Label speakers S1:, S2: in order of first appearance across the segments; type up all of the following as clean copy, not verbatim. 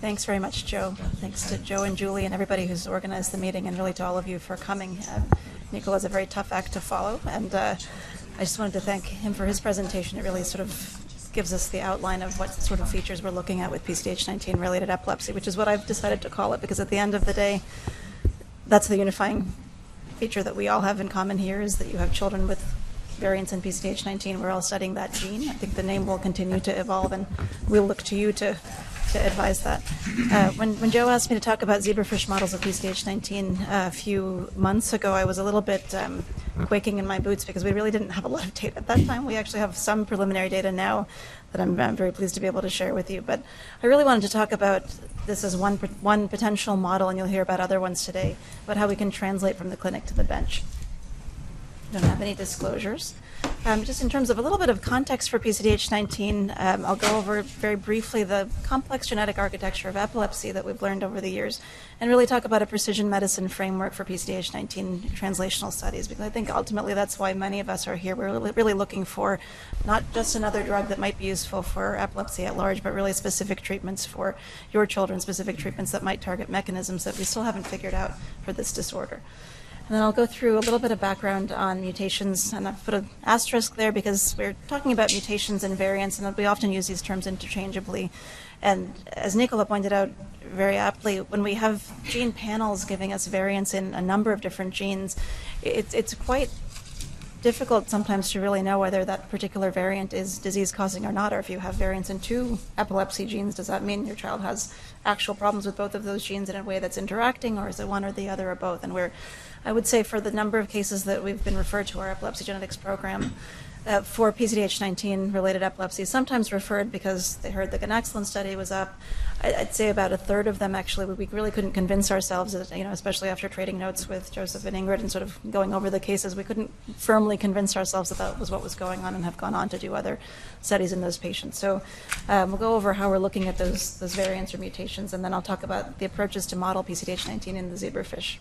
S1: Thanks very much, Joe. Thanks to Joe and Julie and everybody who's organized the meeting, and really to all of you for coming. Nicola's a very tough act to follow, and I just wanted to thank him for his presentation. It really sort of gives us the outline of what sort of features we're looking at with PCDH19 related epilepsy, which is what I've decided to call it, because at the end of the day, that's the unifying feature that we all have in common here, is that you have children with variants in PCDH19. We're all studying that gene. I think the name will continue to evolve, and we'll look to you to advise that. When Joe asked me to talk about zebrafish models of PCDH19 a few months ago, I was a little bit quaking in my boots because we really didn't have a lot of data at that time. We actually have some preliminary data now that I'm very pleased to be able to share with you. But I really wanted to talk about this as one potential model, and you'll hear about other ones today, about how we can translate from the clinic to the bench. Don't have any disclosures. Just in terms of a little bit of context for PCDH19, I'll go over very briefly the complex genetic architecture of epilepsy that we've learned over the years, and really talk about a precision medicine framework for PCDH19 translational studies, because I think ultimately that's why many of us are here. We're really looking for not just another drug that might be useful for epilepsy at large, but really specific treatments for your children, specific treatments that might target mechanisms that we still haven't figured out for this disorder. And then I'll go through a little bit of background on mutations, and I've put an asterisk there because we're talking about mutations and variants, and we often use these terms interchangeably. And as Nicola pointed out very aptly, when we have gene panels giving us variants in a number of different genes, it's quite difficult sometimes to really know whether that particular variant is disease-causing or not, or if you have variants in 2 epilepsy genes, does that mean your child has actual problems with both of those genes in a way that's interacting, or is it one or the other or both? And I would say for the number of cases that we've been referred to our epilepsy genetics program for PCDH19 related epilepsy, sometimes referred because they heard the ganaxolone study was up. I'd say about a third of them actually we really couldn't convince ourselves that, especially after trading notes with Joseph and Ingrid and sort of going over the cases, we couldn't firmly convince ourselves that that was what was going on, and have gone on to do other studies in those patients. So we'll go over how we're looking at those variants or mutations, and then I'll talk about the approaches to model PCDH19 in the zebrafish.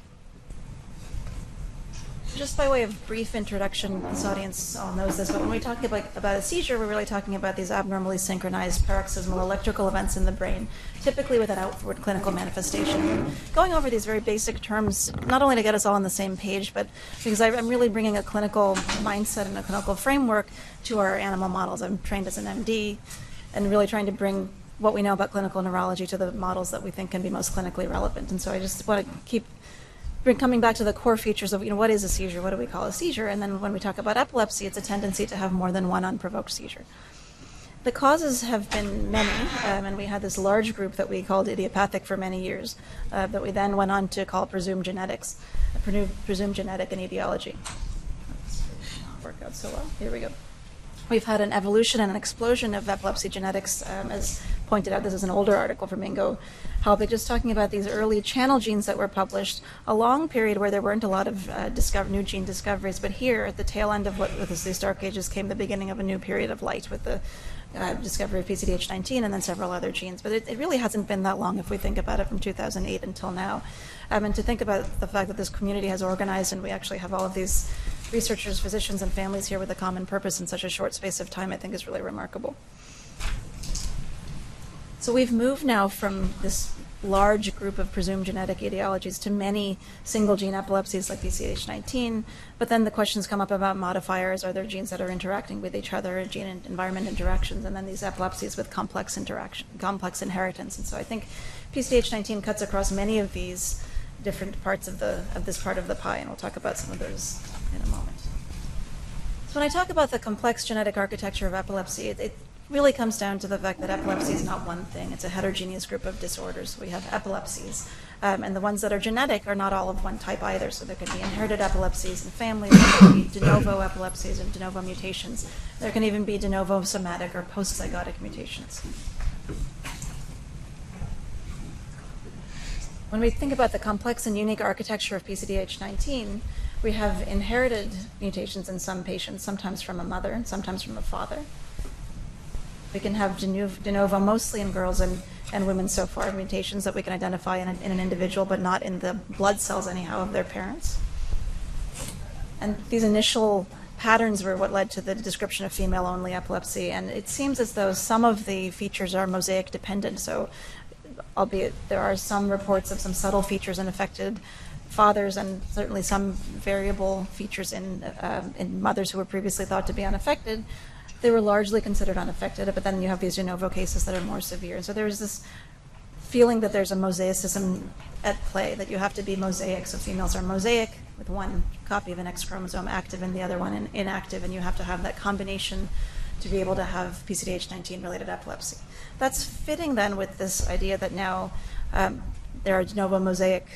S1: Just by way of brief introduction, this audience all knows this, but when we talk about a seizure, we're really talking about these abnormally synchronized paroxysmal electrical events in the brain, typically with an outward clinical manifestation. Going over these very basic terms, not only to get us all on the same page, but because I'm really bringing a clinical mindset and a clinical framework to our animal models. I'm trained as an MD, and really trying to bring what we know about clinical neurology to the models that we think can be most clinically relevant. And so I just want to keep coming back to the core features of, what is a seizure, what do we call a seizure, and then when we talk about epilepsy, it's a tendency to have more than one unprovoked seizure. The causes have been many, and we had this large group that we called idiopathic for many years, that we then went on to call presumed genetics, presumed genetic and etiology. Work out so well. Here we go. We've had an evolution and an explosion of epilepsy genetics, as pointed out. This is an older article from Ingo Halbig, just talking about these early channel genes that were published, a long period where there weren't a lot of new gene discoveries, but here at the tail end of these dark ages came the beginning of a new period of light with the discovery of PCDH19 and then several other genes. But it really hasn't been that long if we think about it from 2008 until now. And to think about the fact that this community has organized and we actually have all of these researchers, physicians, and families here with a common purpose in such a short space of time, I think is really remarkable. So we've moved now from this large group of presumed genetic etiologies to many single gene epilepsies like PCDH19, but then the questions come up about modifiers. Are there genes that are interacting with each other, gene and environment interactions, and then these epilepsies with complex inheritance. And so I think PCDH19 cuts across many of these different parts of this part of the pie, and we'll talk about some of those in a moment. So when I talk about the complex genetic architecture of epilepsy, it really comes down to the fact that epilepsy is not one thing. It's a heterogeneous group of disorders. We have epilepsies, and the ones that are genetic are not all of one type either. So there can be inherited epilepsies in families, there can be de novo epilepsies and de novo mutations. There can even be de novo somatic or post-zygotic mutations. When we think about the complex and unique architecture of PCDH19, we have inherited mutations in some patients, sometimes from a mother and sometimes from a father. We can have de novo, mostly in girls and women so far, mutations that we can identify in an individual, but not in the blood cells anyhow of their parents. And these initial patterns were what led to the description of female-only epilepsy, and it seems as though some of the features are mosaic dependent. So albeit there are some reports of some subtle features in affected fathers and certainly some variable features in mothers who were previously thought to be unaffected. They were largely considered unaffected, but then you have these de novo cases that are more severe. So there's this feeling that there's a mosaicism at play, that you have to be mosaic. So females are mosaic with one copy of an X chromosome active and the other one inactive, and you have to have that combination to be able to have PCDH19 related epilepsy. That's fitting then with this idea that now there are de novo mosaic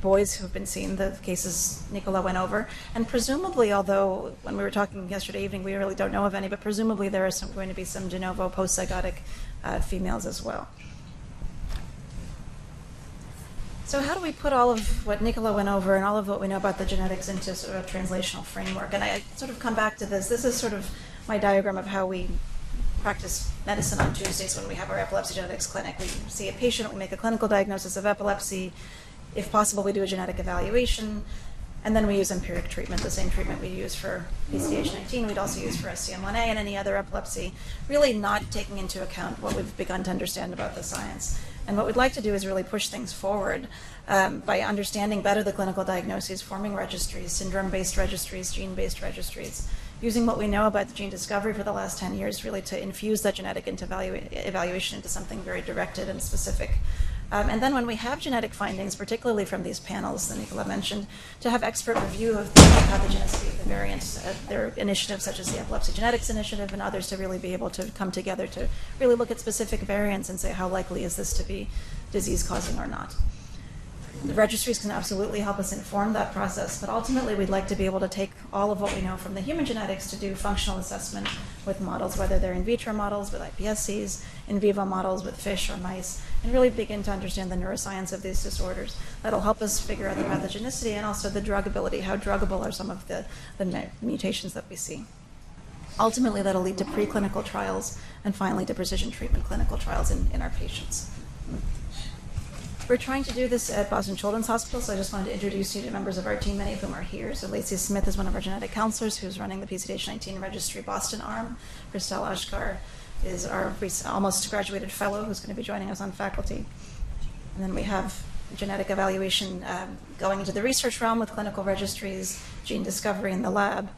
S1: boys who have been seen, the cases Nicola went over, and presumably, although when we were talking yesterday evening, we really don't know of any, but presumably there are going to be some de novo post-zygotic females as well. So how do we put all of what Nicola went over and all of what we know about the genetics into sort of a translational framework? And I sort of come back to this. This is sort of my diagram of how we practice medicine on Tuesdays when we have our epilepsy genetics clinic. We see a patient, we make a clinical diagnosis of epilepsy. If possible, we do a genetic evaluation, and then we use empiric treatment, the same treatment we use for PCDH19, we'd also use for SCN1A and any other epilepsy, really not taking into account what we've begun to understand about the science. And what we'd like to do is really push things forward by understanding better the clinical diagnoses, forming registries, syndrome-based registries, gene-based registries, using what we know about the gene discovery for the last 10 years really to infuse that genetic evaluation into something very directed and specific. And then when we have genetic findings, particularly from these panels that Nicola mentioned, to have expert review of the pathogenicity of the variants. There are initiatives such as the Epilepsy Genetics Initiative and others to really be able to come together to really look at specific variants and say how likely is this to be disease-causing or not. The registries can absolutely help us inform that process, but ultimately we'd like to be able to take all of what we know from the human genetics to do functional assessment with models, whether they're in vitro models with iPSCs, in vivo models with fish or mice, and really begin to understand the neuroscience of these disorders. That'll help us figure out the pathogenicity and also the druggability, how druggable are some of the mutations that we see. Ultimately, that'll lead to preclinical trials and finally to precision treatment clinical trials in our patients. We're trying to do this at Boston Children's Hospital, so I just wanted to introduce you to members of our team, many of whom are here. So Lacey Smith is one of our genetic counselors who's running the PCDH19 Registry Boston arm. Christelle Ashkar is our almost graduated fellow who's going to be joining us on faculty. And then we have genetic evaluation going into the research realm with clinical registries, gene discovery in the lab.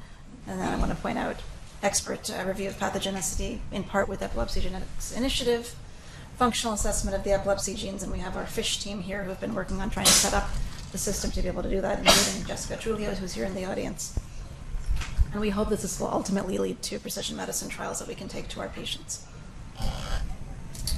S1: And then I want to point out expert review of pathogenicity in part with Epilepsy Genetics Initiative, functional assessment of the epilepsy genes, and we have our FISH team here who have been working on trying to set up the system to be able to do that, including Jessica Trulio, who's here in the audience. And we hope that this will ultimately lead to precision medicine trials that we can take to our patients.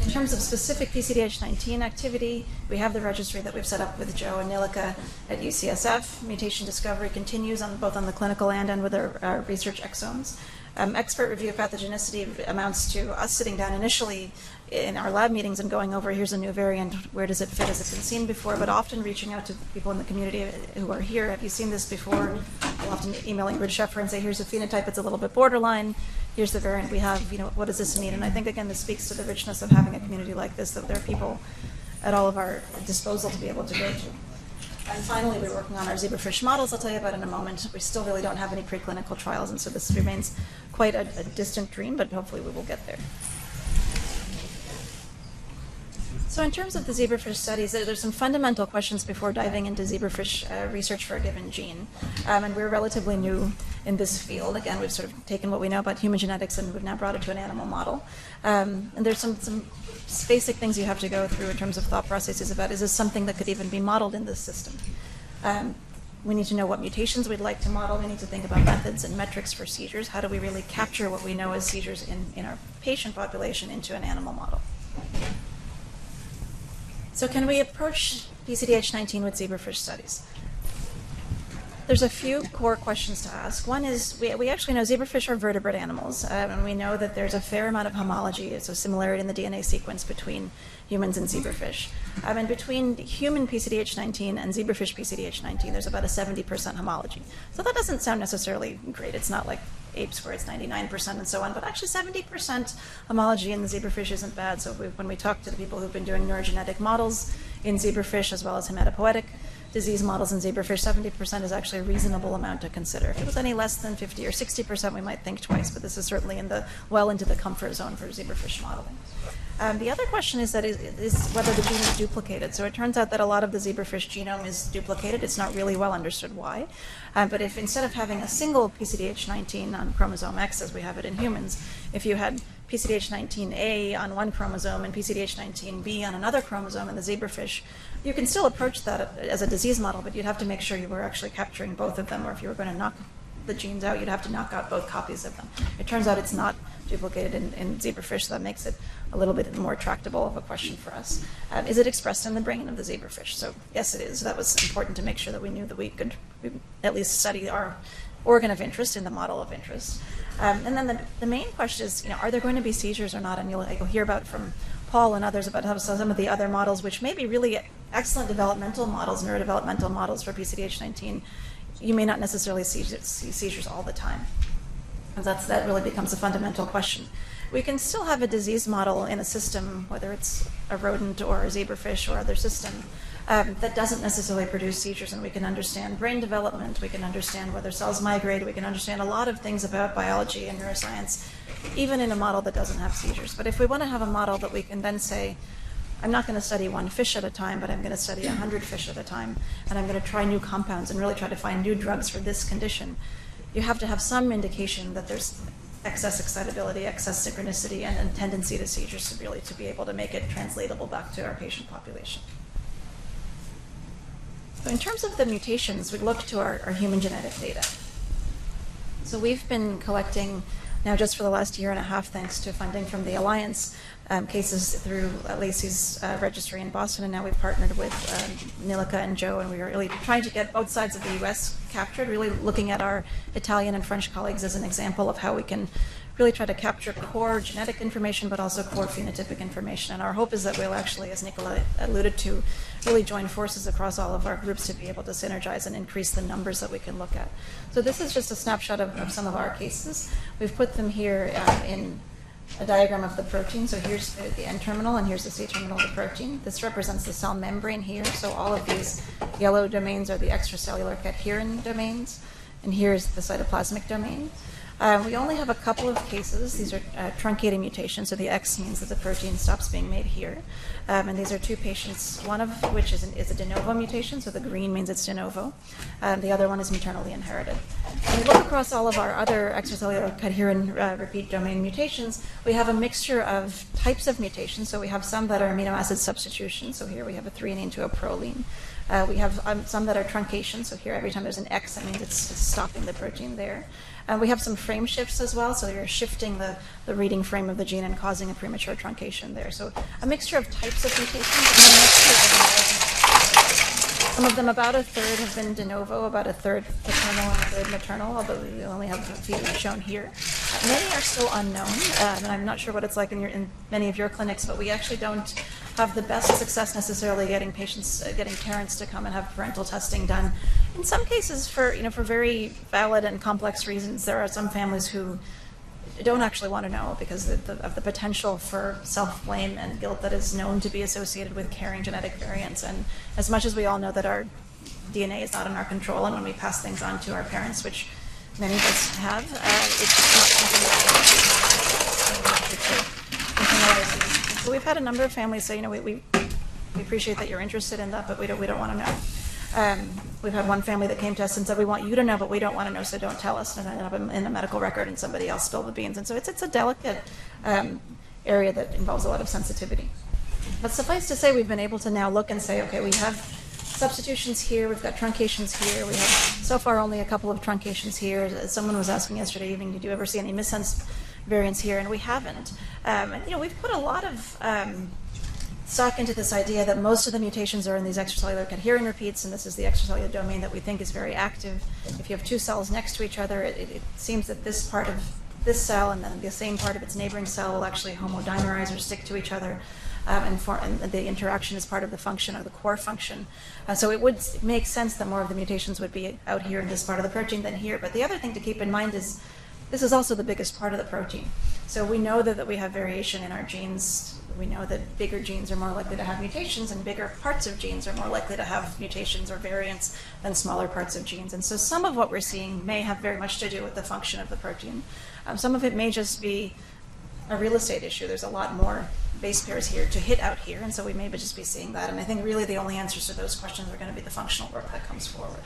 S1: In terms of specific PCDH19 activity, we have the registry that we've set up with Joe and Nilika at UCSF. Mutation discovery continues both on the clinical and with our research exomes. Expert review of pathogenicity amounts to us sitting down initially in our lab meetings and going over, here's a new variant, where does it fit, has it been seen before, but often reaching out to people in the community who are here, have you seen this before? We'll often email Ingrid Scheffer and say, here's a phenotype, it's a little bit borderline, here's the variant we have, what does this mean? And I think, again, this speaks to the richness of having a community like this, that there are people at all of our disposal to be able to go to. And finally, we're working on our zebrafish models I'll tell you about in a moment. We still really don't have any preclinical trials, and so this remains quite a distant dream, but hopefully we will get there. So in terms of the zebrafish studies, there's some fundamental questions before diving into zebrafish research for a given gene. And we're relatively new in this field. Again, we've sort of taken what we know about human genetics and we've now brought it to an animal model. And there's some basic things you have to go through in terms of thought processes about, is this something that could even be modeled in this system? We need to know what mutations we'd like to model. We need to think about methods and metrics for seizures. How do we really capture what we know as seizures in our patient population into an animal model? So can we approach PCDH19 with zebrafish studies? There's a few core questions to ask. One is, we actually know zebrafish are vertebrate animals, and we know that there's a fair amount of homology, so similarity in the DNA sequence between humans and zebrafish. And between human PCDH19 and zebrafish PCDH19, there's about a 70% homology. So that doesn't sound necessarily great. It's not like apes where it's 99% and so on, but actually 70% homology in the zebrafish isn't bad. So when we talk to the people who've been doing neurogenetic models in zebrafish as well as hematopoietic disease models in zebrafish, 70% is actually a reasonable amount to consider. If it was any less than 50 or 60%, we might think twice, but this is certainly well into the comfort zone for zebrafish modeling. The other question is whether the gene is duplicated. So it turns out that a lot of the zebrafish genome is duplicated. It's not really well understood why. But if instead of having a single PCDH19 on chromosome X, as we have it in humans, if you had PCDH19A on one chromosome and PCDH19B on another chromosome in the zebrafish, you can still approach that as a disease model, but you'd have to make sure you were actually capturing both of them, or if you were going to knock the genes out, you'd have to knock out both copies of them. It turns out it's not duplicated in zebrafish, so that makes it a little bit more tractable of a question for us. Is it expressed in the brain of the zebrafish? So yes, it is. That was important to make sure that we knew that we could at least study our organ of interest in the model of interest. And then the main question is, are there going to be seizures or not? And you'll hear about from Paul and others about how some of the other models, which may be really excellent developmental models, neurodevelopmental models for PCDH19, you may not necessarily see seizures all the time. That really becomes a fundamental question. We can still have a disease model in a system, whether it's a rodent or a zebrafish or other system, that doesn't necessarily produce seizures, and we can understand brain development, we can understand whether cells migrate, we can understand a lot of things about biology and neuroscience, even in a model that doesn't have seizures. But if we want to have a model that we can then say, I'm not going to study one fish at a time, but I'm going to study 100 fish at a time, and I'm going to try new compounds and really try to find new drugs for this condition, you have to have some indication that there's excess excitability, excess synchronicity, and a tendency to seizures to be able to make it translatable back to our patient population. So in terms of the mutations, we look to our human genetic data. So we've been collecting now just for the last year and a half, thanks to funding from the Alliance, cases through Lacey's registry in Boston, and now we've partnered with Nilika and Joe, and we are really trying to get both sides of the US captured, really looking at our Italian and French colleagues as an example of how we can really try to capture core genetic information, but also core phenotypic information. And our hope is that we'll actually, as Nicola alluded to, really join forces across all of our groups to be able to synergize and increase the numbers that we can look at. So this is just a snapshot of some of our cases. We've put them here in a diagram of the protein. So here's the N-terminal, and here's the C-terminal of the protein. This represents the cell membrane here. So all of these yellow domains are the extracellular cadherin domains, and here's the cytoplasmic domain. We only have a couple of cases. These are truncating mutations, so the X means that the protein stops being made here. And these are two patients, one of which is a de novo mutation, so the green means it's de novo. The other one is maternally inherited. When we look across all of our other extracellular cadherin repeat domain mutations, we have a mixture of types of mutations. So we have some that are amino acid substitution. So here we have a threonine to a proline. We have some that are truncation. So here, every time there's an X, that means it's stopping the protein there. We have some frame shifts as well, so you're shifting the reading frame of the gene and causing a premature truncation there. So a mixture of types of mutations, and a mixture of some of them, about a third have been de novo, about a third paternal and a third maternal, although we only have a few shown here. Many are still unknown, and I'm not sure what it's like in many of your clinics, but we actually don't have the best success necessarily getting parents to come and have parental testing done. In some cases, for very valid and complex reasons, there are some families who don't actually want to know because of the potential for self-blame and guilt that is known to be associated with carrying genetic variants. And as much as we all know that our DNA is not in our control, and when we pass things on to our parents, which many of us have, it's not something that So we've had a number of families say, we appreciate that you're interested in that, but we don't want to know. We've had one family that came to us and said, we want you to know, but we don't want to know, so don't tell us. And it ended up in the medical record, and somebody else spilled the beans. And so it's a delicate area that involves a lot of sensitivity. But suffice to say, we've been able to now look and say, okay, we have substitutions here, we've got truncations here, we have so far only a couple of truncations here. Someone was asking yesterday evening, did you ever see any missense variants here? And we haven't. We've put a lot of stock into this idea that most of the mutations are in these extracellular cadherin repeats, and this is the extracellular domain that we think is very active. If you have two cells next to each other, it seems that this part of this cell and then the same part of its neighboring cell will actually homodimerize or stick to each other, and the interaction is part of the function or the core function. So it would make sense that more of the mutations would be out here in this part of the protein than here. But the other thing to keep in mind is this is also the biggest part of the protein. So we know that we have variation in our genes. We know that bigger genes are more likely to have mutations, and bigger parts of genes are more likely to have mutations or variants than smaller parts of genes. And so some of what we're seeing may have very much to do with the function of the protein. Some of it may just be a real estate issue. There's a lot more base pairs here to hit out here, and so we may just be seeing that. And I think really the only answers to those questions are going to be the functional work that comes forward.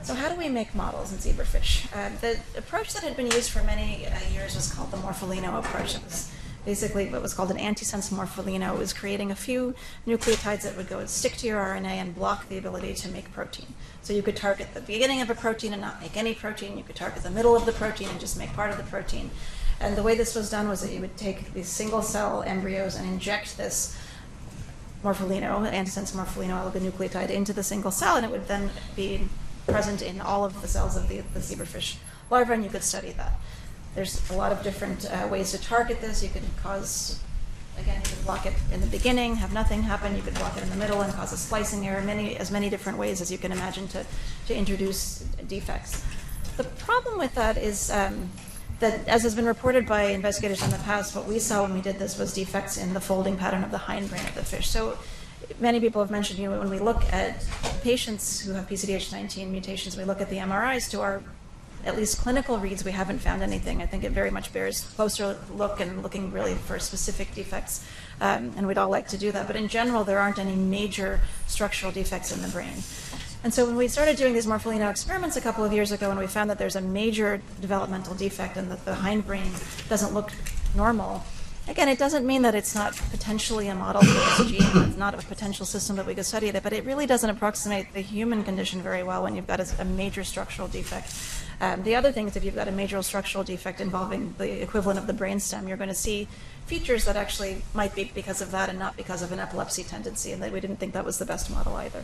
S1: So how do we make models in zebrafish? The approach that had been used for many years was called the morpholino approach. It was basically what was called an antisense morpholino. It was creating a few nucleotides that would go and stick to your RNA and block the ability to make protein. So you could target the beginning of a protein and not make any protein. You could target the middle of the protein and just make part of the protein. And the way this was done was that you would take these single-cell embryos and inject this morpholino, antisense morpholino oligonucleotide, into the single cell, and it would then be present in all of the cells of the zebrafish larva, and you could study that. There's a lot of different ways to target this. You could cause, again, you could block it in the beginning, have nothing happen. You could block it in the middle and cause a splicing error, as many different ways as you can imagine to introduce defects. The problem with that is that, as has been reported by investigators in the past, what we saw when we did this was defects in the folding pattern of the hindbrain of the fish. So many people have mentioned, when we look at patients who have PCDH19 mutations, we look at the MRIs, to our at least clinical reads, we haven't found anything. I think it very much bears closer look and looking really for specific defects, and we'd all like to do that. But in general, there aren't any major structural defects in the brain. And so when we started doing these morpholino experiments a couple of years ago, and we found that there's a major developmental defect and that the hindbrain doesn't look normal, again, it doesn't mean that it's not potentially a model for this gene. It's not a potential system that we could study it, but it really doesn't approximate the human condition very well when you've got a major structural defect. The other thing is, if you've got a major structural defect involving the equivalent of the brainstem, you're going to see features that actually might be because of that and not because of an epilepsy tendency, and that we didn't think that was the best model either.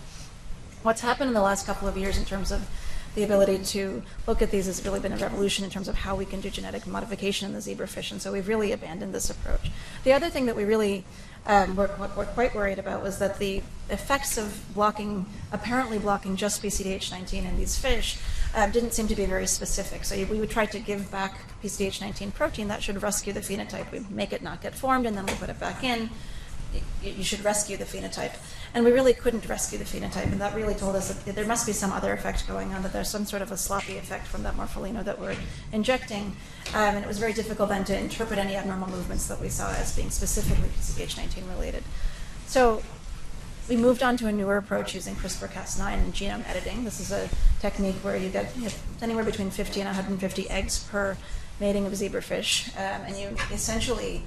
S1: What's happened in the last couple of years in terms of the ability to look at these has really been a revolution in terms of how we can do genetic modification in the zebrafish, and so we've really abandoned this approach. The other thing that we really were quite worried about was that the effects of apparently blocking just PCDH19 in these fish didn't seem to be very specific. So we would try to give back PCDH19 protein that should rescue the phenotype. We make it not get formed, and then we put it back in. You should rescue the phenotype. And we really couldn't rescue the phenotype, and that really told us that there must be some other effect going on, that there's some sort of a sloppy effect from that morpholino that we're injecting. And it was very difficult then to interpret any abnormal movements that we saw as being specifically PCDH19 related. So we moved on to a newer approach using CRISPR-Cas9 and genome editing. This is a technique where you get anywhere between 50 and 150 eggs per mating of zebrafish, and you essentially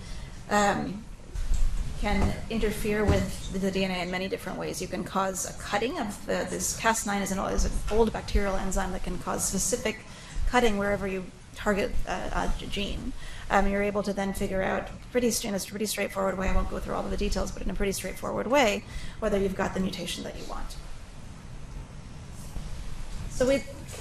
S1: can interfere with the DNA in many different ways. You can cause a cutting of this Cas9 is an old bacterial enzyme that can cause specific cutting wherever you target a gene. You're able to then figure out in a pretty straightforward way, I won't go through all of the details, but in a pretty straightforward way, whether you've got the mutation that you want. So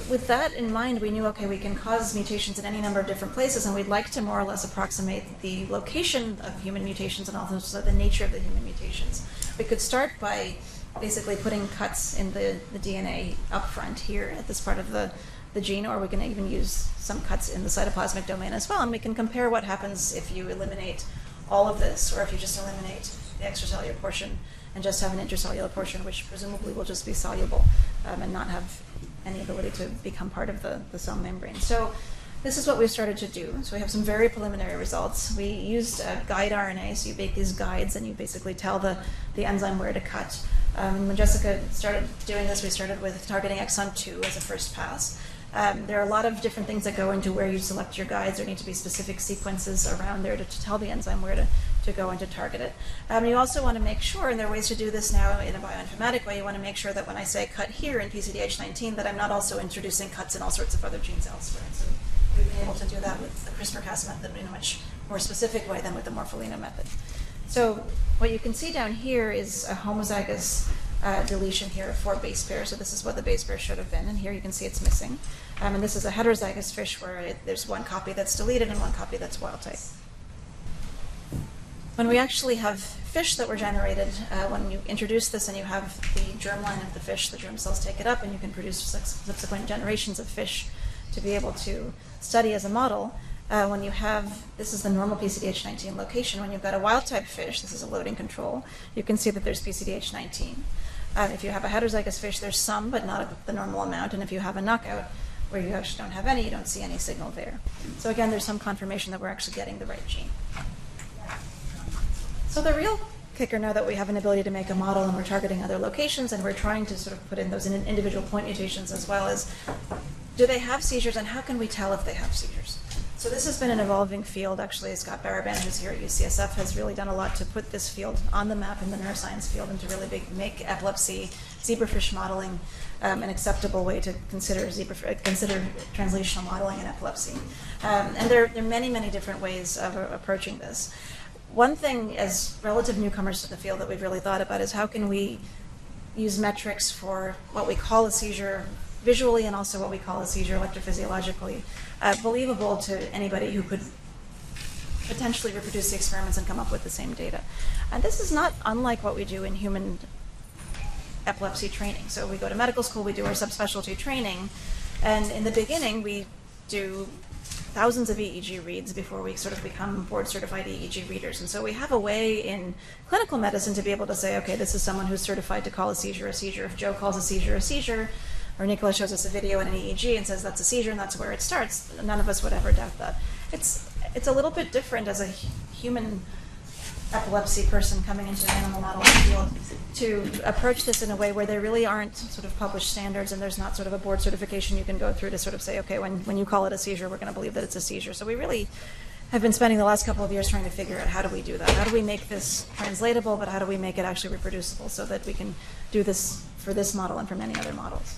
S1: with that in mind, we knew, okay, we can cause mutations in any number of different places, and we'd like to more or less approximate the location of human mutations and also the nature of the human mutations. We could start by basically putting cuts in the DNA up front here at this part of the gene, or we can even use some cuts in the cytoplasmic domain as well, and we can compare what happens if you eliminate all of this, or if you just eliminate the extracellular portion and just have an intracellular portion, which presumably will just be soluble and not have any ability to become part of the cell membrane. So this is what we've started to do. So we have some very preliminary results. We used guide RNA, so you bake these guides and you basically tell the enzyme where to cut. When Jessica started doing this, we started with targeting exon 2 as a first pass. There are a lot of different things that go into where you select your guides. There need to be specific sequences around there to tell the enzyme where to go and to target it. You also want to make sure, and there are ways to do this now in a bioinformatic way, you want to make sure that when I say cut here in PCDH19, that I'm not also introducing cuts in all sorts of other genes elsewhere. So we've been able to do that with the CRISPR-Cas method in a much more specific way than with the morpholino method. So what you can see down here is a homozygous deletion here of 4 base pairs. So this is what the base pair should have been, and here you can see it's missing. And this is a heterozygous fish where there's 1 copy that's deleted and 1 copy that's wild type. When we actually have fish that were generated, when you introduce this and you have the germline of the fish, the germ cells take it up and you can produce subsequent generations of fish to be able to study as a model. When you have, this is the normal PCDH19 location, when you've got a wild-type fish, this is a loading control, you can see that there's PCDH19. If you have a heterozygous fish, there's some, but not the normal amount, and if you have a knockout, where you actually don't have any, you don't see any signal there. So again, there's some confirmation that we're actually getting the right gene. So the real kicker, now that we have an ability to make a model and we're targeting other locations and we're trying to sort of put in those individual point mutations as well, as do they have seizures and how can we tell if they have seizures? So this has been an evolving field. Actually, Scott Baraban, who's here at UCSF, has really done a lot to put this field on the map in the neuroscience field and to really make epilepsy, zebrafish modeling an acceptable way to consider translational modeling in epilepsy. And there are many, many different ways of approaching this. One thing, as relative newcomers to the field, that we've really thought about is how can we use metrics for what we call a seizure visually and also what we call a seizure electrophysiologically believable to anybody who could potentially reproduce the experiments and come up with the same data. And this is not unlike what we do in human epilepsy training. So we go to medical school, we do our subspecialty training, and in the beginning we do thousands of EEG reads before we sort of become board-certified EEG readers. And so we have a way in clinical medicine to be able to say, okay, this is someone who's certified to call a seizure a seizure. If Joe calls a seizure, or Nicola shows us a video and an EEG and says that's a seizure and that's where it starts, none of us would ever doubt that. It's a little bit different as a human epilepsy person coming into an animal model field to approach this in a way where there really aren't sort of published standards and there's not sort of a board certification you can go through to sort of say, okay, when you call it a seizure, we're going to believe that it's a seizure. So we really have been spending the last couple of years trying to figure out how do we do that? How do we make this translatable, but how do we make it actually reproducible so that we can do this for this model and for many other models?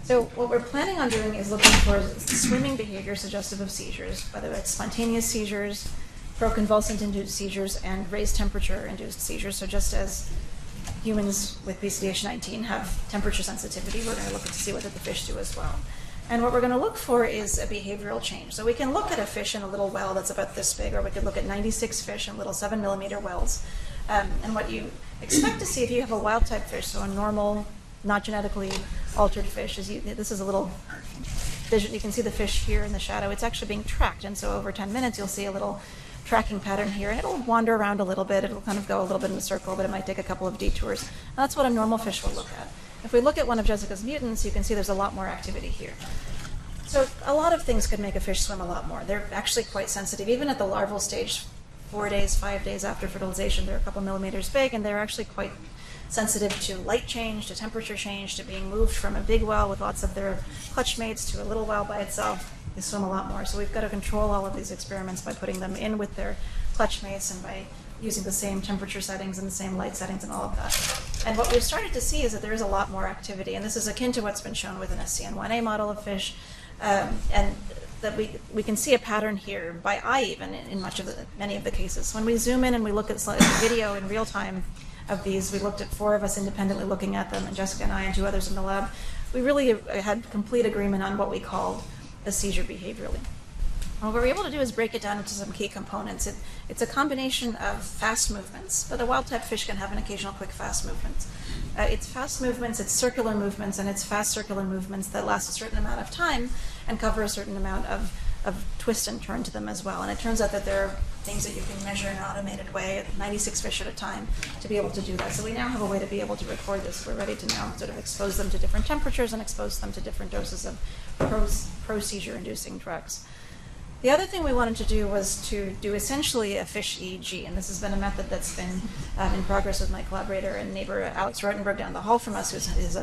S1: So what we're planning on doing is looking for swimming behavior suggestive of seizures, whether it's spontaneous seizures, proconvulsant-induced seizures, and raised temperature-induced seizures. So just as humans with PCDH19 have temperature sensitivity, we're going to look to see what the fish do as well. And what we're going to look for is a behavioral change. So we can look at a fish in a little well that's about this big, or we could look at 96 fish in little 7-millimeter wells. And what you expect to see if you have a wild-type fish, so a normal, not genetically altered fish, is this is a little vision. You can see the fish here in the shadow. It's actually being tracked, and so over 10 minutes you'll see a little tracking pattern here, and it'll wander around a little bit. It'll kind of go a little bit in a circle, but it might take a couple of detours. And that's what a normal fish will look at. If we look at one of Jessica's mutants, you can see there's a lot more activity here. So a lot of things could make a fish swim a lot more. They're actually quite sensitive. Even at the larval stage, 4 days, 5 days after fertilization, they're a couple millimeters big, and they're actually quite sensitive to light change, to temperature change, to being moved from a big well with lots of their clutch mates to a little well by itself. They swim a lot more. So we've got to control all of these experiments by putting them in with their clutch mates and by using the same temperature settings and the same light settings and all of that. And what we've started to see is that there is a lot more activity, and this is akin to what's been shown with an SCN1A model of fish, and that we can see a pattern here by eye even in many of the cases. When we zoom in and we look at video in real time of these, we looked at 4 of us independently looking at them, and Jessica and I and 2 others in the lab. We really had complete agreement on what we called a seizure behaviorally. And what we're able to do is break it down into some key components. It's a combination of fast movements, but the wild-type fish can have an occasional quick fast movement. It's fast movements, it's circular movements, and it's fast circular movements that last a certain amount of time and cover a certain amount of twist and turn to them as well. And it turns out that there are things that you can measure in an automated way at 96 fish at a time to be able to do that. So we now have a way to be able to record this. We're ready to now sort of expose them to different temperatures and expose them to different doses of pro-seizure inducing drugs. The other thing we wanted to do was to do essentially a fish EEG, and this has been a method that's been in progress with my collaborator and neighbor Alex Rotenberg down the hall from us, who is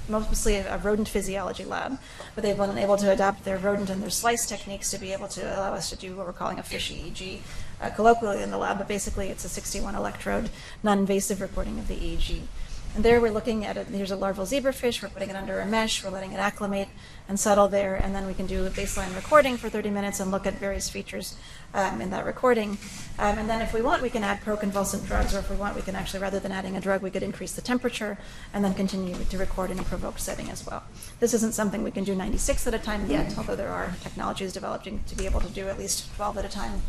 S1: mostly a rodent physiology lab, but they've been able to adapt their rodent and their slice techniques to be able to allow us to do what we're calling a fish EEG, colloquially in the lab, but basically it's a 61 electrode non-invasive recording of the EEG. And there we're looking at here's a larval zebrafish, we're putting it under a mesh, we're letting it acclimate and settle there, and then we can do a baseline recording for 30 minutes and look at various features in that recording. And then if we want, we can add proconvulsant drugs, or if we want, we can actually, rather than adding a drug, we could increase the temperature and then continue to record in a provoked setting as well. This isn't something we can do 96 at a time yet, although there are technologies developing to be able to do at least 12 at a time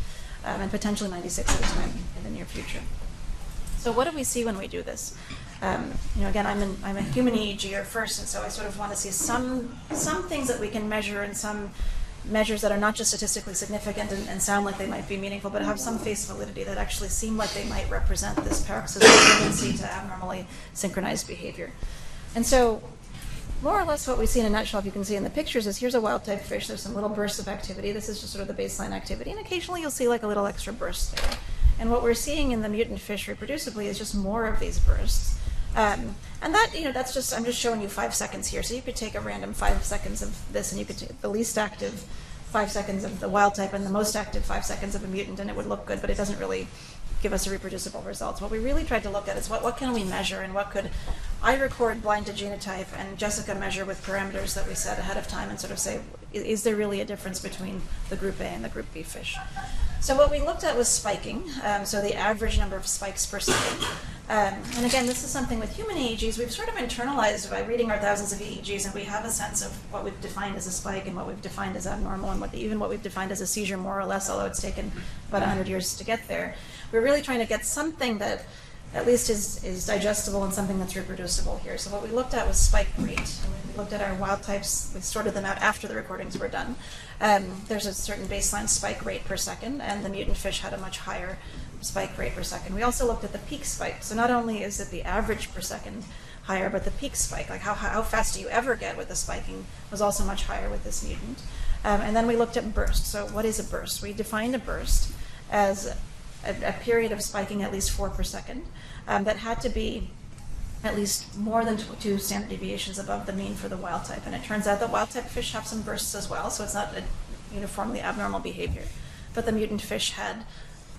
S1: and potentially 96 at a time in the near future. So what do we see when we do this? Again, I'm a human EEGer first, and so I sort of want to see some things that we can measure and some measures that are not just statistically significant and sound like they might be meaningful, but have some face validity that actually seem like they might represent this paroxysmal tendency to abnormally synchronized behavior. And so more or less what we see in a nutshell, if you can see in the pictures, is here's a wild-type fish. There's some little bursts of activity. This is just sort of the baseline activity, and occasionally you'll see like a little extra burst there. And what we're seeing in the mutant fish reproducibly is just more of these bursts. And that, that's just, I'm just showing you 5 seconds here. So you could take a random 5 seconds of this, and you could take the least active 5 seconds of the wild type and the most active 5 seconds of a mutant, and it would look good, but it doesn't really give us a reproducible results. What we really tried to look at is what can we measure, and what could I record blind to genotype and Jessica measure with parameters that we set ahead of time and sort of say, is there really a difference between the group A and the group B fish? So what we looked at was spiking, so the average number of spikes per second. And again, this is something with human EEGs we've sort of internalized by reading our thousands of EEGs, and we have a sense of what we've defined as a spike and what we've defined as abnormal and even what we've defined as a seizure, more or less, although it's taken about 100 years to get there. We're really trying to get something that at least is digestible and something that's reproducible here. So what we looked at was spike rate. And we looked at our wild types. We sorted them out after the recordings were done. There's a certain baseline spike rate per second, and the mutant fish had a much higher spike rate per second. We also looked at the peak spike. So not only is it the average per second higher, but the peak spike, like how fast do you ever get with the spiking, was also much higher with this mutant. And then we looked at burst. So what is a burst? We defined a burst as a period of spiking at least 4 per second that had to be at least more than 2 standard deviations above the mean for the wild type. And it turns out that wild type fish have some bursts as well, so it's not a uniformly abnormal behavior. But the mutant fish had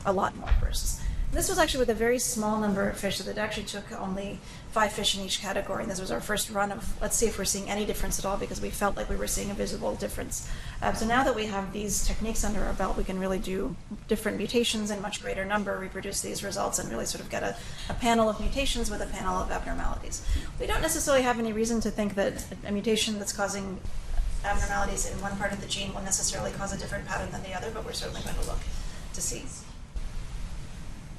S1: a lot more bursts. This was actually with a very small number of fish, so that actually took only 5 fish in each category. And this was our first run of, let's see if we're seeing any difference at all, because we felt like we were seeing a visible difference. So now that we have these techniques under our belt, we can really do different mutations in much greater number, reproduce these results, and really sort of get a panel of mutations with a panel of abnormalities. We don't necessarily have any reason to think that a mutation that's causing abnormalities in one part of the gene will necessarily cause a different pattern than the other, but we're certainly going to look to see.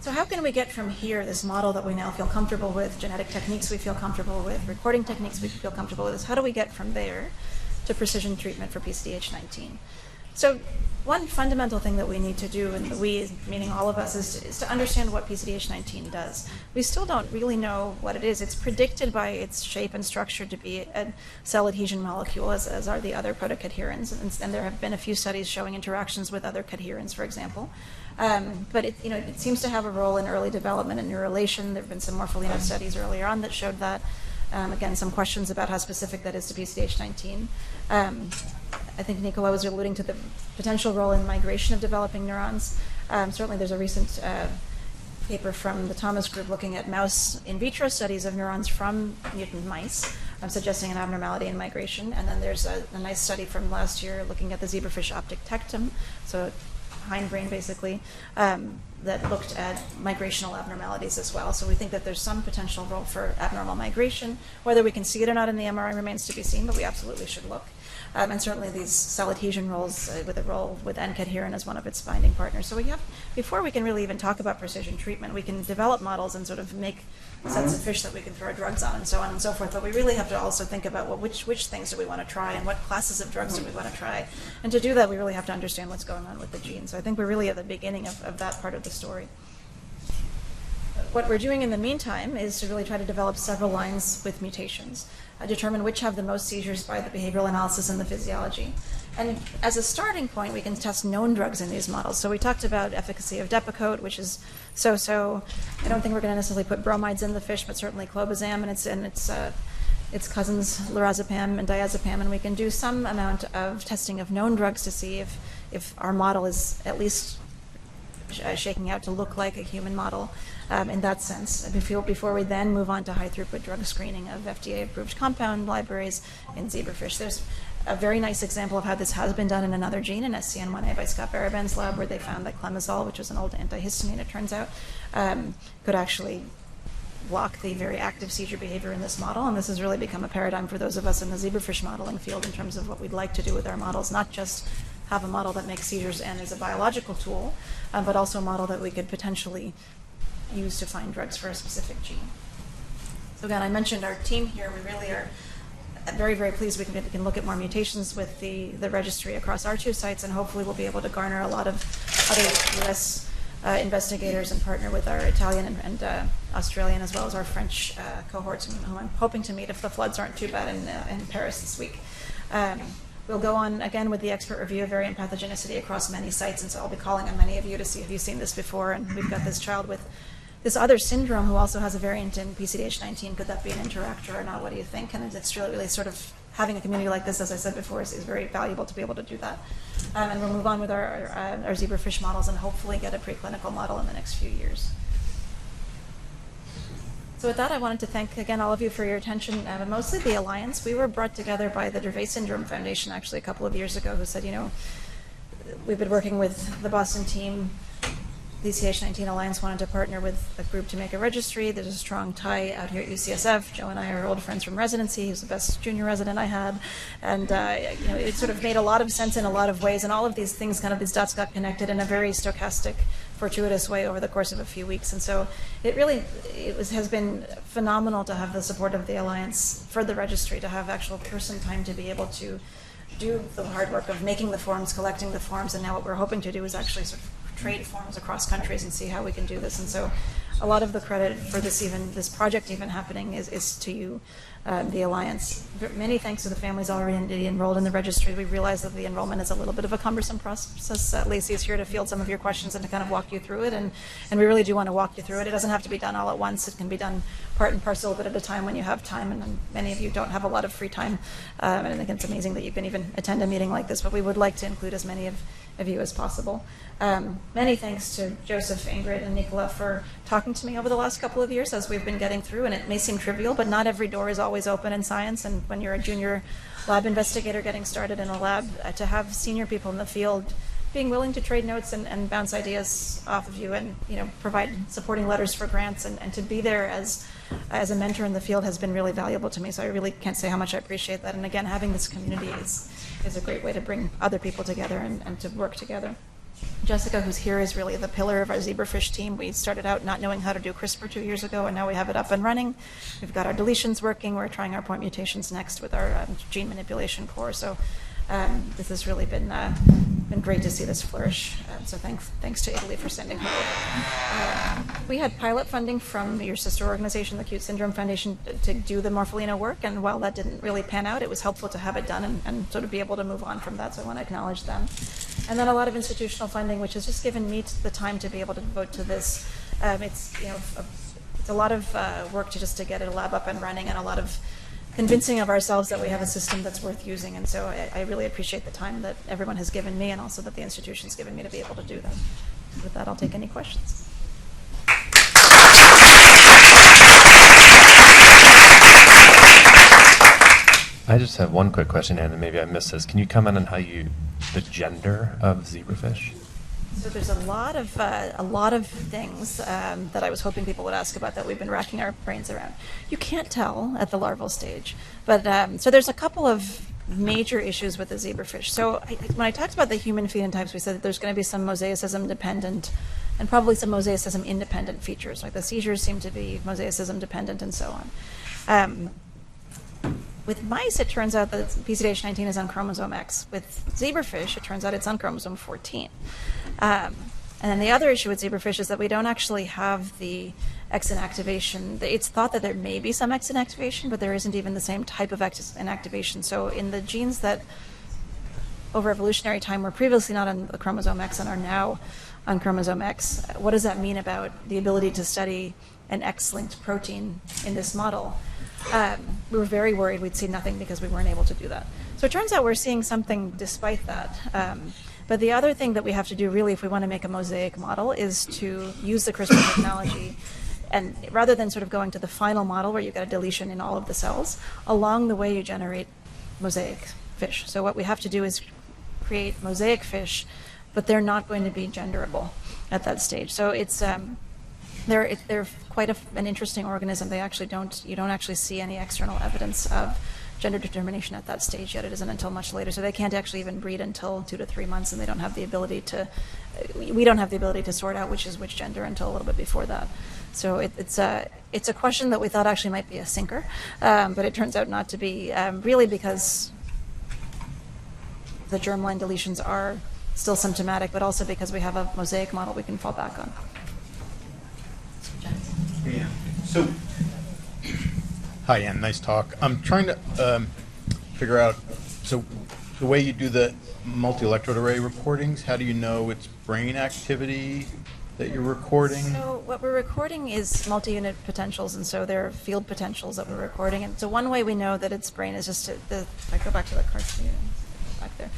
S1: So how can we get from here, this model that we now feel comfortable with, genetic techniques we feel comfortable with, recording techniques we feel comfortable with, how do we get from there to precision treatment for PCDH19? So one fundamental thing that we need to do, and we, meaning all of us, is to understand what PCDH19 does. We still don't really know what it is. It's predicted by its shape and structure to be a cell adhesion molecule, as are the other protocadherins, and there have been a few studies showing interactions with other cadherins, for example. But it seems to have a role in early development and neurulation. There have been some morpholino studies earlier on that showed that. Again, some questions about how specific that is to PCDH19. I think Nicola was alluding to the potential role in migration of developing neurons. Certainly there's a recent paper from the Thomas group looking at mouse in vitro studies of neurons from mutant mice, suggesting an abnormality in migration. And then there's a nice study from last year looking at the zebrafish optic tectum, so hindbrain basically, that looked at migrational abnormalities as well. So we think that there's some potential role for abnormal migration. Whether we can see it or not in the MRI remains to be seen, but we absolutely should look. And certainly these cell adhesion roles with a role with N-cadherin as one of its binding partners. So we have, before we can really even talk about precision treatment, we can develop models and sort of make sets of fish that we can throw drugs on and so on and so forth. But we really have to also think about, well, which things do we want to try and what classes of drugs do we want to try? And to do that, we really have to understand what's going on with the gene. So I think we're really at the beginning of that part of the story. What we're doing in the meantime is to really try to develop several lines with mutations, determine which have the most seizures by the behavioral analysis and the physiology. And as a starting point, we can test known drugs in these models. So we talked about efficacy of Depakote, which is so-so. I don't think we're going to necessarily put bromides in the fish, but certainly clobazam and its cousins, lorazepam and diazepam. And we can do some amount of testing of known drugs to see if our model is at least shaking out to look like a human model in that sense, before we then move on to high-throughput drug screening of FDA-approved compound libraries in zebrafish. There's a very nice example of how this has been done in another gene, in SCN1A by Scott Baraban's lab, where they found that clemizole, which was an old antihistamine, it turns out, could actually block the very active seizure behavior in this model. And this has really become a paradigm for those of us in the zebrafish modeling field in terms of what we'd like to do with our models, not just have a model that makes seizures and is a biological tool, but also a model that we could potentially use to find drugs for a specific gene. So again, I mentioned our team here. We really are very, very pleased we can look at more mutations with the registry across our 2 sites, and hopefully we'll be able to garner a lot of other U.S. Investigators and partner with our Italian and Australian as well as our French cohorts, whom I'm hoping to meet if the floods aren't too bad in Paris this week. We'll go on again with the expert review of variant pathogenicity across many sites, and so I'll be calling on many of you to see if you've seen this before. And we've got this child with this other syndrome who also has a variant in PCDH19. Could that be an interactor or not? What do you think? And it's really sort of having a community like this, as I said before, is very valuable to be able to do that. And we'll move on with our zebrafish models and hopefully get a preclinical model in the next few years. So with that, I wanted to thank, again, all of you for your attention, but mostly the Alliance. We were brought together by the Dravet Syndrome Foundation, actually, a couple of years ago, who said, you know, we've been working with the Boston team. The CH19 Alliance wanted to partner with a group to make a registry. There's a strong tie out here at UCSF. Joe and I are old friends from residency. He's the best junior resident I had. And you know, it sort of made a lot of sense in a lot of ways. And all of these things, kind of these dots got connected in a very stochastic, fortuitous way over the course of a few weeks. And so has been phenomenal to have the support of the Alliance for the registry, to have actual person time to be able to do the hard work of making the forms, collecting the forms. And now what we're hoping to do is actually sort of trade forms across countries and see how we can do this. And so a lot of the credit for this project even happening is to you, the Alliance. Many thanks to the families already enrolled in the registry. We realize that the enrollment is a little bit of a cumbersome process. Lacey is here to field some of your questions and to kind of walk you through it, and we really do want to walk you through it. It doesn't have to be done all at once. It can be done part and parcel, a bit at a time when you have time, and many of you don't have a lot of free time. And I think it's amazing that you can even attend a meeting like this, but we would like to include as many of you as possible. Many thanks to Joseph, Ingrid, and Nicola for talking to me over the last couple of years as we've been getting through, and it may seem trivial, but not every door is always open in science, and when you're a junior lab investigator getting started in a lab, to have senior people in the field being willing to trade notes and bounce ideas off of you and, you know, provide supporting letters for grants and to be there as a mentor in the field has been really valuable to me. So I really can't say how much I appreciate that. And again, having this community is a great way to bring other people together and to work together. Jessica, who's here, is really the pillar of our zebrafish team. We started out not knowing how to do CRISPR 2 years ago, and now we have it up and running. We've got our deletions working. We're trying our point mutations next with our gene manipulation core. So this has really been great to see this flourish. So thanks to Italy for sending her over. We had pilot funding from your sister organization, the Acute Syndrome Foundation, to do the Morpholino work, and while that didn't really pan out, it was helpful to have it done and sort of be able to move on from that, so I want to acknowledge them. And then a lot of institutional funding, which has just given me the time to be able to devote to this. It's a lot of work to get a lab up and running, and a lot of convincing of ourselves that we have a system that's worth using. And so I really appreciate the time that everyone has given me, and also that the institution's given me to be able to do that. With that, I'll take any questions.
S2: I just have one quick question, Anna. Maybe I missed this. Can you comment on the gender of zebrafish?
S1: So there's a lot of things that I was hoping people would ask about that we've been racking our brains around. You can't tell at the larval stage, but so there's a couple of major issues with the zebrafish. So when I talked about the human phenotypes, we said that there's going to be some mosaicism dependent and probably some mosaicism independent features, like the seizures seem to be mosaicism dependent and so on. With mice, it turns out that PCDH19 is on chromosome X. With zebrafish, it turns out it's on chromosome 14. And then the other issue with zebrafish is that we don't actually have the X inactivation. It's thought that there may be some X inactivation, but there isn't even the same type of X inactivation. So in the genes that over evolutionary time were previously not on the chromosome X and are now on chromosome X, what does that mean about the ability to study an X-linked protein in this model? We were very worried we'd see nothing because we weren't able to do that. So it turns out we're seeing something despite that. But the other thing that we have to do really if we want to make a mosaic model is to use the CRISPR technology, and rather than sort of going to the final model where you've got a deletion in all of the cells, along the way you generate mosaic fish. So what we have to do is create mosaic fish, but they're not going to be genderable at that stage. So it's they're quite an interesting organism. You don't actually see any external evidence of gender determination at that stage yet. It isn't until much later. So they can't actually even breed until 2 to 3 months, and they don't have the ability to, we don't have the ability to sort out which is which gender until a little bit before that. So it's a question that we thought actually might be a sinker, but it turns out not to be, really because the germline deletions are still symptomatic, but also because we have a mosaic model we can fall back on.
S3: Yeah. So, hi, Ann. Nice talk. I'm trying to figure out, so the way you do the multi-electrode array recordings, how do you know it's brain activity that you're recording?
S1: So what we're recording is multi-unit potentials, and so they're field potentials that we're recording. And so one way we know that it's brain is just if I go back to the cartoon, back there.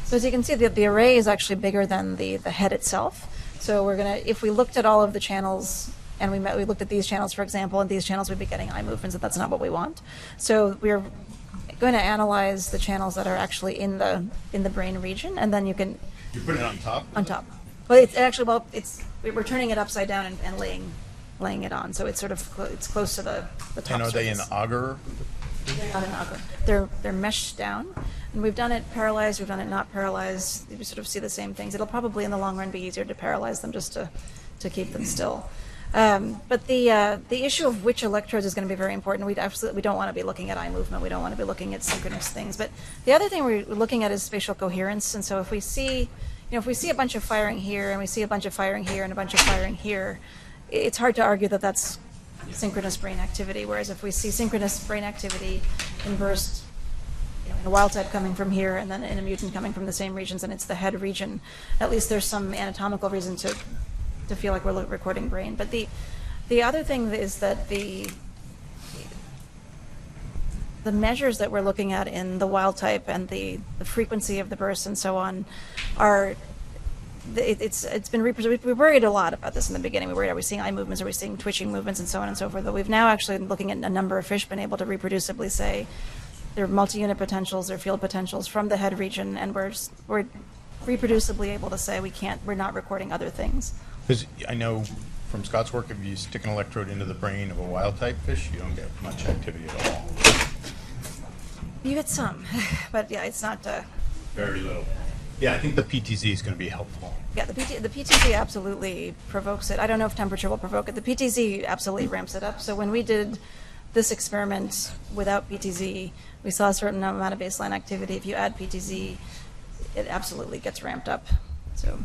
S1: So as you can see, the array is actually bigger than the head itself. So we're gonna, if we looked at all of the channels, and we looked at these channels, for example, and these channels, we'd be getting eye movements, and that's not what we want. So we're going to analyze the channels that are actually in the brain region, and then you can.
S3: You put it on top?
S1: On top. Well, it's actually, we're turning it upside down and laying it on, so it's sort of it's close to the top.
S3: And are they in auger?
S1: They're not in auger. They're meshed down, and we've done it paralyzed. We've done it not paralyzed. You sort of see the same things. It'll probably in the long run be easier to paralyze them just to keep them still. But the issue of which electrodes is going to be very important. We don't want to be looking at eye movement. We don't want to be looking at synchronous things. But the other thing we're looking at is spatial coherence. And so if we see a bunch of firing here, and we see a bunch of firing here, and a bunch of firing here, it's hard to argue that that's synchronous brain activity. Whereas if we see synchronous brain activity in burst, in a wild type coming from here, and then in a mutant coming from the same regions, and it's the head region, at least there's some anatomical reason to feel like we're recording brain. But the other thing is that the measures that we're looking at in the wild type and the frequency of the bursts and so on are, it's been reproduced. We worried a lot about this in the beginning. We worried, are we seeing eye movements, are we seeing twitching movements, and so on and so forth. But we've now actually, looking at a number of fish, been able to reproducibly say they're multi-unit potentials, they're field potentials from the head region, and we're reproducibly able to say we're not recording other things.
S3: Because I know from Scott's work, if you stick an electrode into the brain of a wild-type fish, you don't get much activity at all.
S1: You get some, but yeah, it's not...
S3: Very little. Yeah, I think the PTZ is going to be helpful.
S1: Yeah, the PTZ absolutely provokes it. I don't know if temperature will provoke it. The PTZ absolutely ramps it up. So when we did this experiment without PTZ, we saw a certain amount of baseline activity. If you add PTZ, it absolutely gets ramped up. So...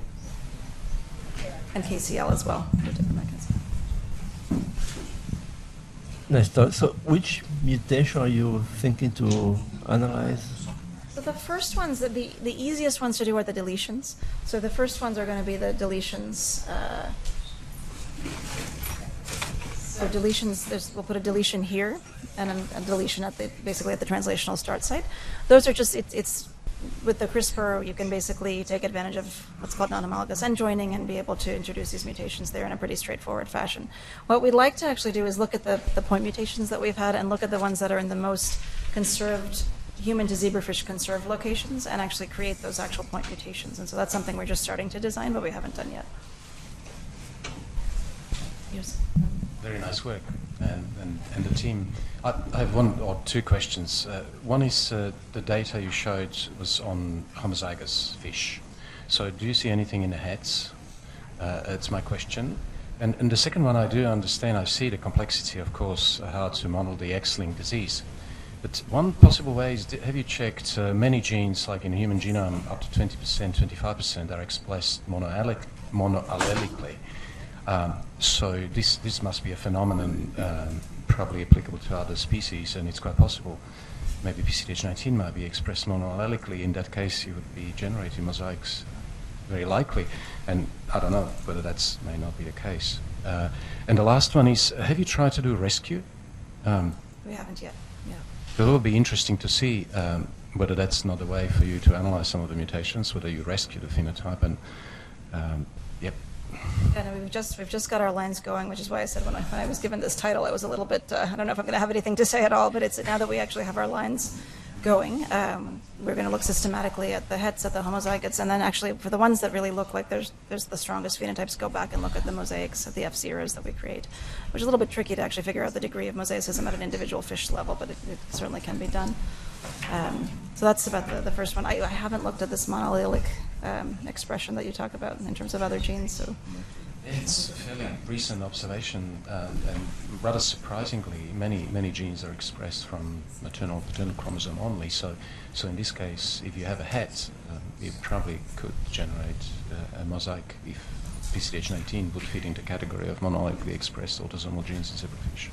S1: and KCL as well for different mechanisms.
S4: Nice. So which mutation are you thinking to analyze?
S1: So the first ones, the easiest ones to do are the deletions. So the first ones are going to be the deletions. So deletions, we'll put a deletion here and a deletion at basically at the translational start site. Those are just, it's with the CRISPR, you can basically take advantage of what's called non-homologous end joining and be able to introduce these mutations there in a pretty straightforward fashion. What we'd like to actually do is look at the point mutations that we've had and look at the ones that are in the most conserved, human to zebrafish conserved locations, and actually create those actual point mutations. And so that's something we're just starting to design, but we haven't done yet. Yes.
S5: Very nice work, and the team. I have one or two questions. One is the data you showed was on homozygous fish. So do you see anything in the heads? That's my question. And the second one, I do understand, I see the complexity, of course, how to model the X-linked disease. But one possible way is, have you checked many genes, like in the human genome, up to 20%, 25% are expressed monoallelically? So this must be a phenomenon probably applicable to other species, and it's quite possible maybe PCDH19 might be expressed monoallelically. In that case, you would be generating mosaics very likely, and I don't know whether that may not be the case. And the last one is, have you tried to do rescue?
S1: We haven't yet, yeah.
S5: It will be interesting to see whether that's not a way for you to analyze some of the mutations, whether you rescue the phenotype, and yep.
S1: And we've just got our lines going, which is why I said when I was given this title, I was a little bit, I don't know if I'm going to have anything to say at all, but it's now that we actually have our lines going, we're going to look systematically at the hets, at the homozygotes, and then actually for the ones that really look like there's the strongest phenotypes, go back and look at the mosaics, at the F0s that we create, which is a little bit tricky to actually figure out the degree of mosaicism at an individual fish level, but it certainly can be done. So that's about the first one. I haven't looked at this monoallelic expression that you talk about in terms of other genes, so
S5: It's a fairly recent observation, and rather surprisingly, many genes are expressed from maternal paternal chromosome only. So in this case, if you have a het, you probably could generate a mosaic if PCDH19 would fit in the category of monolithically expressed autosomal genes in zebrafish.